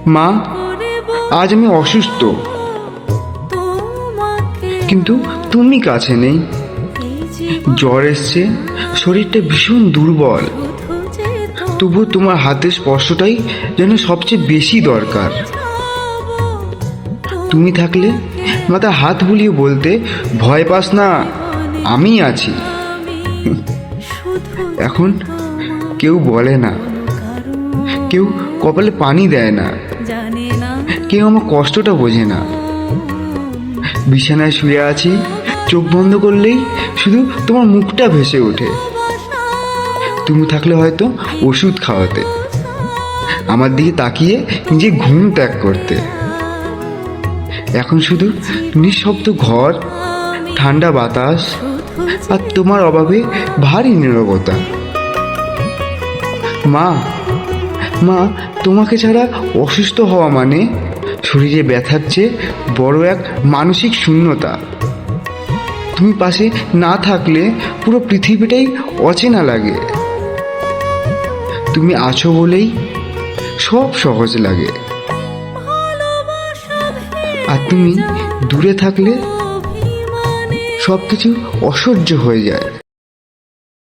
মা, আজ আমি অসুস্থ, কিন্তু তুমি কাছে নেই। জ্বর এসছে, শরীরটা ভীষণ দুর্বল, তবু তোমার হাতের স্পর্শটাই যেন সবচেয়ে বেশি দরকার। তুমি থাকলে মাথায় হাত বুলিয়ে বলতে, ভয় পাস না, আমি আছি। এখন কেউ বলে না, কেউ কপালে পানি দেয় না, কেউ আমার কষ্টটা বোঝে না। বিছানায় শুয়ে আছি, চোখ বন্ধ করলেই শুধু তোমার মুখটা ভেসে ওঠে। তুমি থাকলে হয়তো ওষুধ খাওয়াতে, আমার দিকে তাকিয়ে নিজে ঘুম ত্যাগ করতে। এখন শুধু নিঃশব্দ ঘর, ঠান্ডা বাতাস, আর তোমার অভাবে ভারী নীরবতা। মা, মা, তোমাকে ছাড়া অসুস্থ হওয়া মানে শরীরে ব্যথার চেয়ে বড় এক মানসিক শূন্যতা। তুমি পাশে না থাকলে পুরো পৃথিবীটাই অচেনা লাগে। তুমি আছো বলেই সব সহজ লাগে, আর তুমি দূরে থাকলে সব কিছু অসহ্য হয়ে যায়।